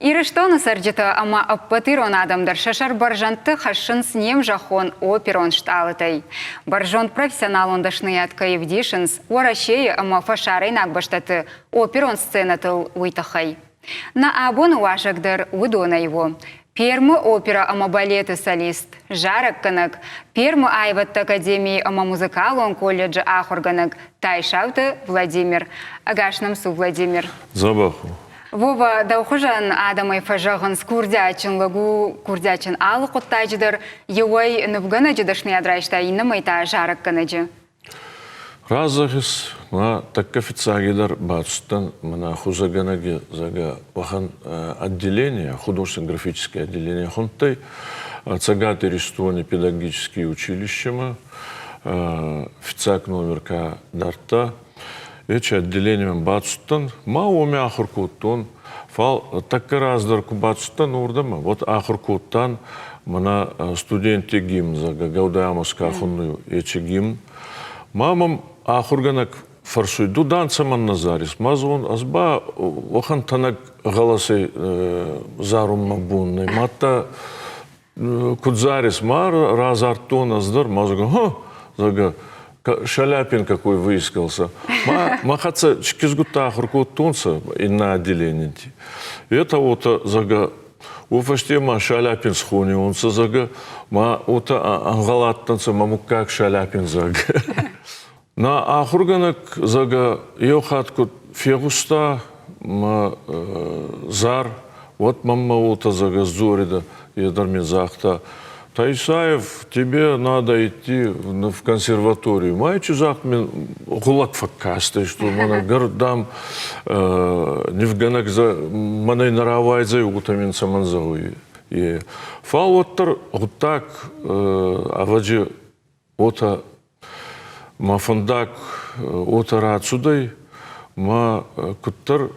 Ирыштоны сарджыты ама аппатырон адамдар шашар баржанты хашын снем жахон оперон шталытай. Баржон профессионал ондашны аткаев дишынс, уарашей ама фашарай нагбаштаты оперон сценатыл уйтахай. На абон вашагдар удона его. Пермы опера ама балеты солист, жарак канак, пермы айват академии ама музыкалон колледжа ахорганак, тайшауты Владимир. Агашнам су Владимир. Забаху. Вова даухужан адамай фажаган скурдячин лагу курдячин алы коттайжыдар евай нывгана жидашны адрайшта иннамайта жарак канаджы. Разахис на таккафицагидар бацтан мана хузаганаги зага вахан отделение, художественно-графическое отделение хунтай, цагаты рисование педагогические училища, офицак номерка дарта. Эти отделения бацтан, мауми ахуркуттан, фал такка раздарку бацтан урдама. Вот ахуркуттан мана студенты гимн зага гаудамаска хунную эти гимн. Мамам ахурганак фаршуй дуданца ман назарис. Мазун азба охан танак галасы зарум мабунный. Матта кудзарис мар разартон аздар мазуга зага. Шаляпин какой выискался. Махаца чкизгута хуркутунца и на отделении. Это вот зага уфаштема Шаляпин схуни онца зага ма ота ангалаттанца маму как Шаляпин зага. На ахурганак зага йохаткут фегуста ма зар вот мамма ота зага зорида едарми захта. Тайсаев, тебе надо идти в консерваторию. Майчу захмен гулак факкасты, что мана гардам невганак за манай наравайзай утамин саманзауи. И фалоттар гутак аваджи ота мафандак ота рацудай ма куттар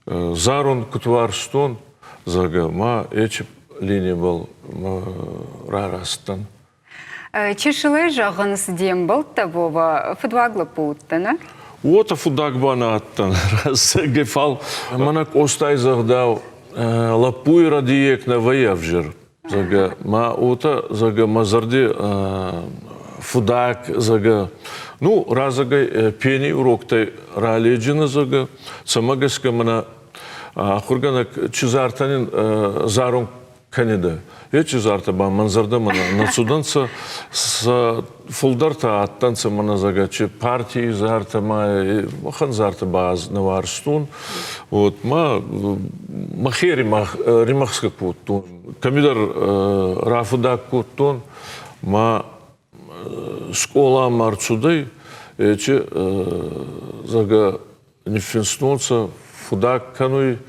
зарон кутварстон зага ма эчи линия был рарастан. Чешилай жағыныс дем был табова фудвагла путтана? Ота фудагбана аттан. Гефал манак остай загдау лапуй радиек на ваявжер. Зага ма ота зага мазарди фудаг зага. Ну разага пени уроктай раледжина зага. Самагаска мана хурганак чизартанин зарун Канада. Эти зарта ба манзарда мана нацуданца с фулдарта аттанца мана загачи партии зарта ма махан зарта баз наварстун. Вот ма махери мах римахска куттун. Камидар рафудак куттун ма школа марцудай эти зага нефинстунца фудак кануй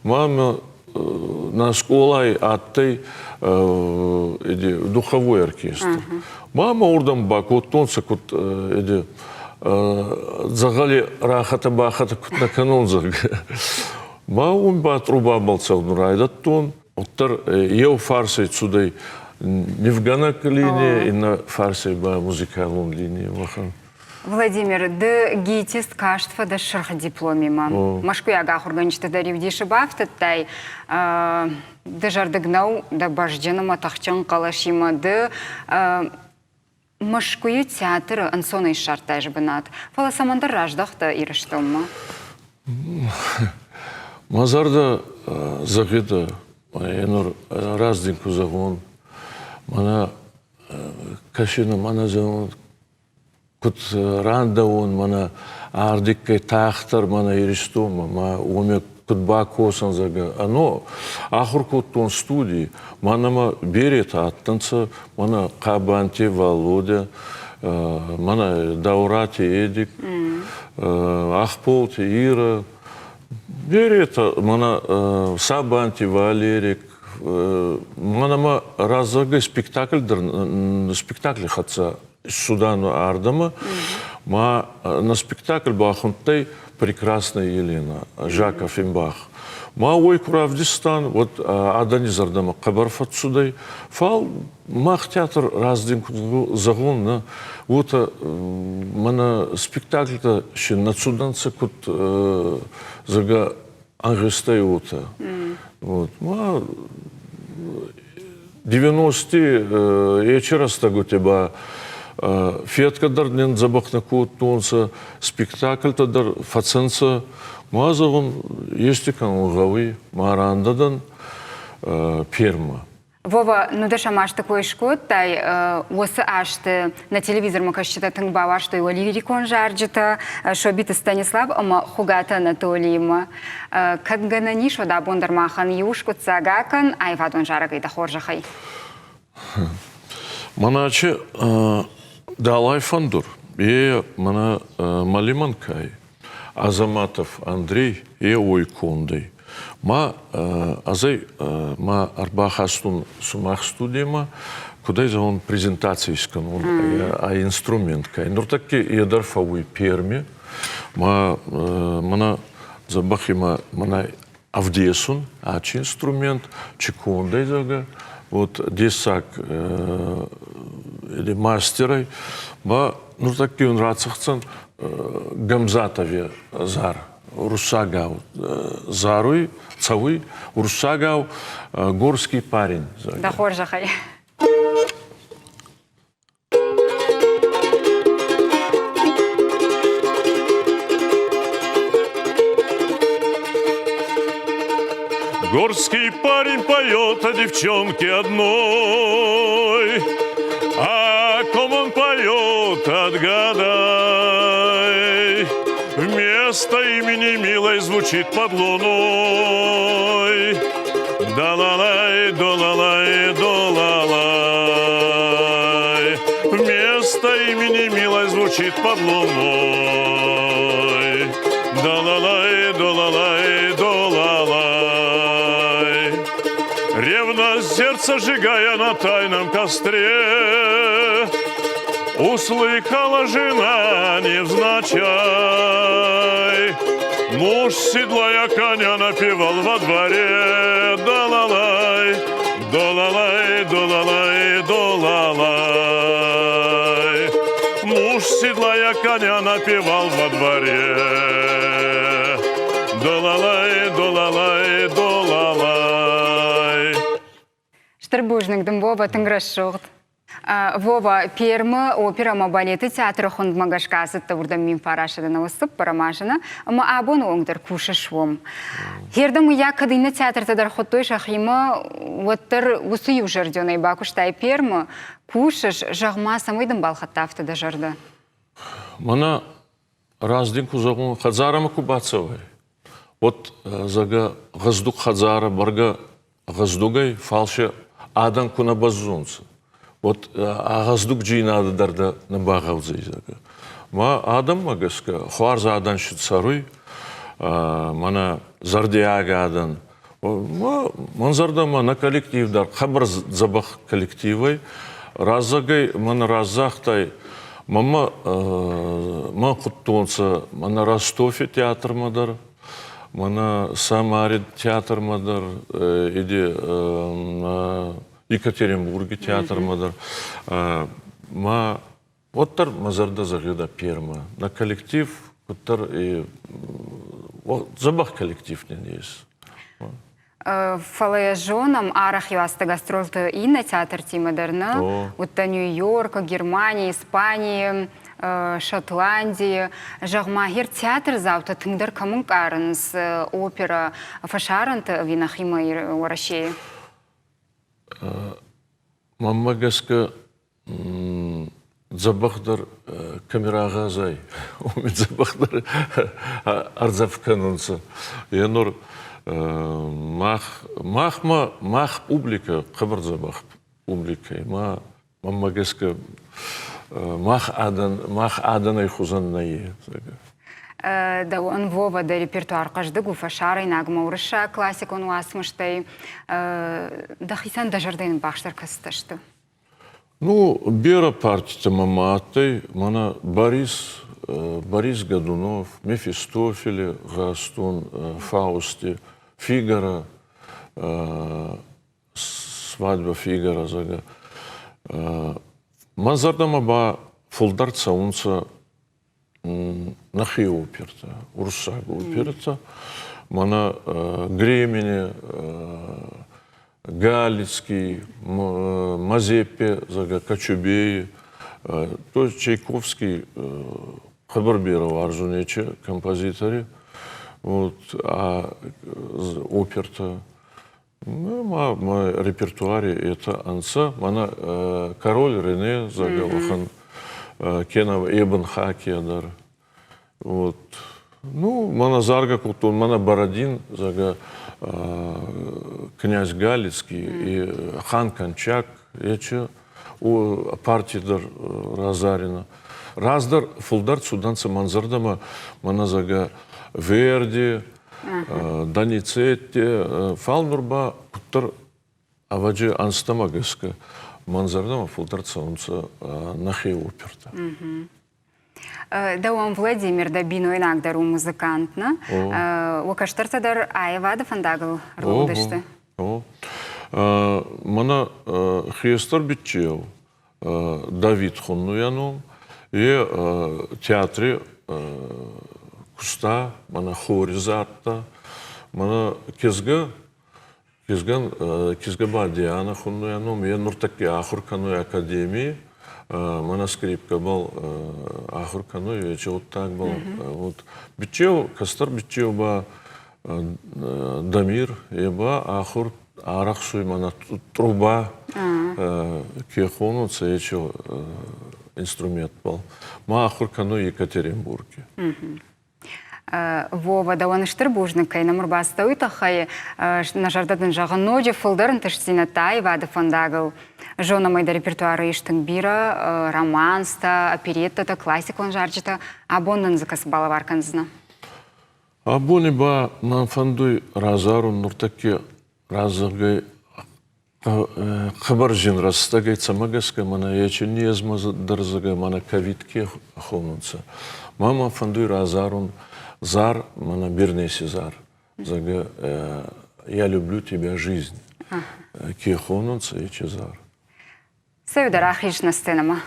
мама на школе аттай духовой оркестр. Мама урдам бакут тонса кут загали рахата бахата кут на канон заг. Маум ба труба балцал нурайдат тон. Оттар ев фарсей цудай невганак линия и на фарсей ба музыкалун линия махан. Владимир, ды гейтист каштфа да шырха дипломима. Машкуяга органичты да ревдиші бафтаттай, ды жардыгнау да бажджанама тахчан калашима, ды машкую театры ансона из шартай жбынат. Фала самандар раждахта ирыштомма? Мазарда загида, енур раздинку загон, мана кашина мана загон, Кут ранда он мана ардиккай тахтар мана иристома ма уме кутба косан зага ано ахур куттон студии манама берет аттанца мана кабанти Володя мана Даурати Эдик Ахполти Ира берет мана Сабанти Валерик манама разага спектакль хатса Судану Ардама, ма на спектакль бахунтай прекрасная Елена, Жака Фимбах. Ма ой Куравдистан, вот Аданизардама Кабарфат судай, фал мах театр раздин загон, вот мана спектакль-то ще на суданца кут зага ангыстай ута. Вот. Ма 90-ти ечерастагу тебя феткадар нен забахна куутнунса, спектакльтадар фаценса, мазагун естикан угавы, марандадан перма. Вова, ну да шамаш такой шкот, тай осы ашты на телевизор макашчита тыңбава, что его лирикон жарджита, шо биты Станислав, ама хугата Анатолиема. Как ганани шо да бондармахан юшкут цагакан, айвадон жарагайда хоржахай. Маначе далай фандур, мана малиманкай, Азаматов Андрей и ойкондой. Ма ма арбахастун сумах студияма, куда из он презентации искан, а инструмент кай. Но таки едар фауи перми, мана забахима мана авдесун, ач инструмент, чекондой зага, вот десак или мастерой, ну таки он рацахцан гамзатове зар. Урсагау заруй, цавый, Урсагау горский парень. Да хоржахай. Горский парень поет о девчонке одной, о ком он поет, отгадай. Вместо имени милой звучит под луной. Да-ла-лай, до-ла-лай, до-ла-лай. Вместо имени милой звучит под луной. Да-ла-лай, до-ла-лай, до-ла-лай. Ревность сердца сжигая на тайном костре, услыхала жена невзначай. Муж, седлая коня, напевал во дворе. Да-ла-лай, до-ла-лай, до-ла-лай, до-ла-лай. Муж, седлая коня, напевал во дворе. Да-ла-лай, до-ла-лай, до-ла-лай. Штырбужник дымбова тыңграшшоғд. Вова пермы опера балеты театры хундмагашкасы тавурда мин парашыдана осып парамашына, ама абон оңдыр кушы швом. Хердім я кадыйна театртадар хоттой шахима оттыр усы южырдёнай бакуштай пермы кушыш жағма самыйдым балхаттафты да жырды. Мана раздин кузағын хадзарамы кубацавай. Вот зага ғыздук хадзара барга ғыздугай фалшы адан куна базунцы. Вот ағаздук жинады дарда набағаузай зага. Ма адам магаска хуарза адан шыт саруй, мана зардиага адан. Манзарда мана коллективдар, хабар забах коллективай, разагай мана разахтай, мама құттуынса, мана Ростофе театр мадар, мана Самаре театр мадар, иди Екатеринбурге театр мадар. Оттар мазарда загыда перма. На коллектив, оттар и забах коллектив не есть. Фалая жонам арах юаста гастролты и на театр тимадерна. Вот Нью-Йорка, Германия, Испания, Шотландии. Жагмагир театр завтра тыңдар камун карынс опера фашарант винахима и России. Мамма гаска забахдар камерага зай. Умит забахдар арзавканунса. Янур мах публика, хабар забах публика. Мамма гаска мах аданай хузаннае. Да он Вова да репертуар каждый гуфа шарай нагма урыша классик он уасмыштай да хисан да жардайын бахштар касташты. Ну, бера партия маматай, мана Борис Годунов, Мефистофеле, Гастун, Фаусте, Фигара, свадьба Фигара зага. Манзардама ба фулдар цаунца нахи оперта, урсага оперта. мана Гремени, Галицкий, Мазепе, зага Кочубей, то есть Чайковский, Хабарберов, Аржунече, композиторы, вот, а оперта. Мой репертуаре это анса, мана король Рене загалахан, Кенов Эбн Хакедар, вот. Ну, мана Зарга Култун, мана Бородин, зага князь Галицкий и хан Кончак, эче у партидар Разарина. Раздар фулдар суданца манзардама мана зага Верди, Даницетти, Фалнурба, Путтар Аваджи Анстамагеска, Манзардама фулдарца унца нахе оперта. Дауам Владимир Дабину инагдару музыкантна. Уакаштартадар Айвада фандагал рудышты. Мана Хриестар Битчев, Давид Хуннуяном, и театре Куста, мана Хоризатта, мана Кизгаба Диана Хуннуяном, и Нуртаки Ахуркану Академии, мана скрипка был Ахуркану, и вот так был. Вот Битчев, Кастар Битчев ба Дамир, и ба Ахур Арахсуй, мана труба, Кехону, це инструмент был. Ма Ахуркану Екатеринбурге. Вова дауан штырбужныкай намурбаста уйтахай на жардадын жағын ноджи фылдарын тышсина Айвада фандагал. Жона майда репертуары иштың бира, романста, оперетта, классикон жарчыта, абоннан закасы балаварканзына. Абони ба на фандуй разарун нуртаки разагай Хабаржин растагай цамагаска мана яче незма дарзагай мана кавитке хонунца. Мама фандуй разарун зар мана бирнеси зар. Зага я люблю тебя жизнь. Ке хонунца яче зар. Севдар ахиш на стенама.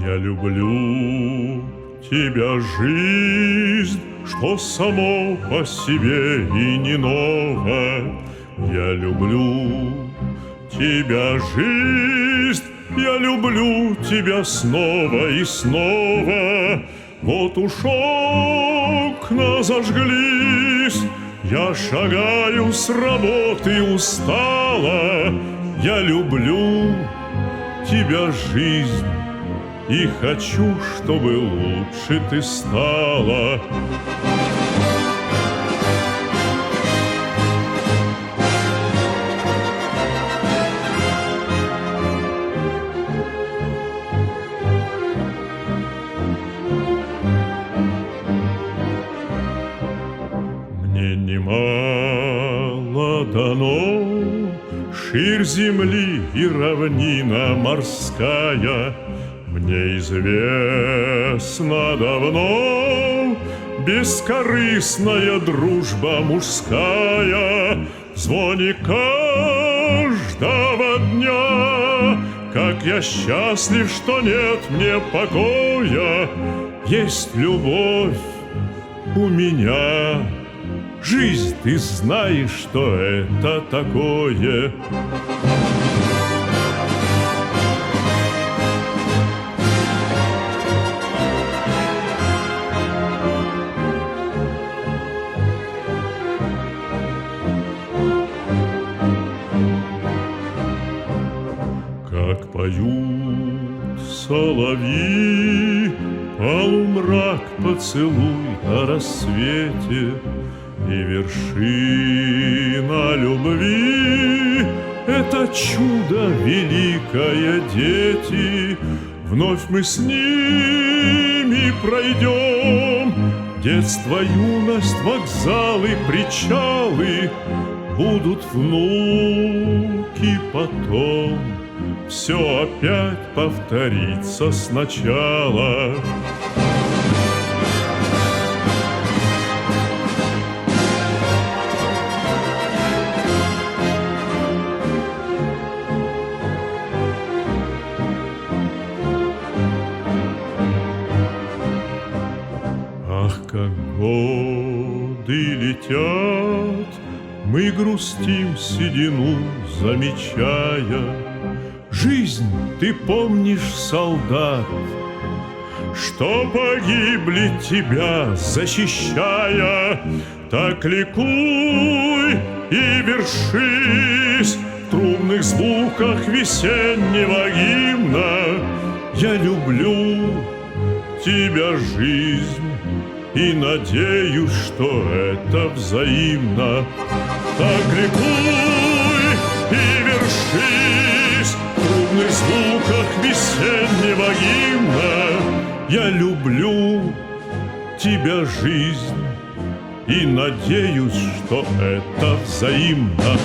Я люблю тебя, жизнь, что само по себе и не ново. Я люблю тебя, жизнь, я люблю тебя снова и снова. Вот уж окна зажглись, я шагаю с работы устала. Я люблю тебя, жизнь, и хочу, чтобы лучше ты стала. Мне немало дано, ширь земли и равнина морская. Мне известно давно бескорыстная дружба мужская. В звоне каждого дня, как я счастлив, что нет мне покоя. Есть любовь у меня, жизнь, ты знаешь, что это такое. Как поют соловьи, полумрак поцелуй на рассвете, и вершина любви — это чудо великое, дети. Вновь мы с ними пройдем детство, юность, вокзалы, причалы. Будут внуки потом, все опять повторится сначала. Как годы летят, мы грустим седину, замечая. Жизнь, ты помнишь, солдат, что погибли тебя, защищая. Так ликуй и вершись в трубных звуках весеннего гимна. Я люблю тебя, жизнь, и надеюсь, что это взаимно. Так ликуй и вершись в трубных звуках весеннего гимна. Я люблю тебя, жизнь, и надеюсь, что это взаимно.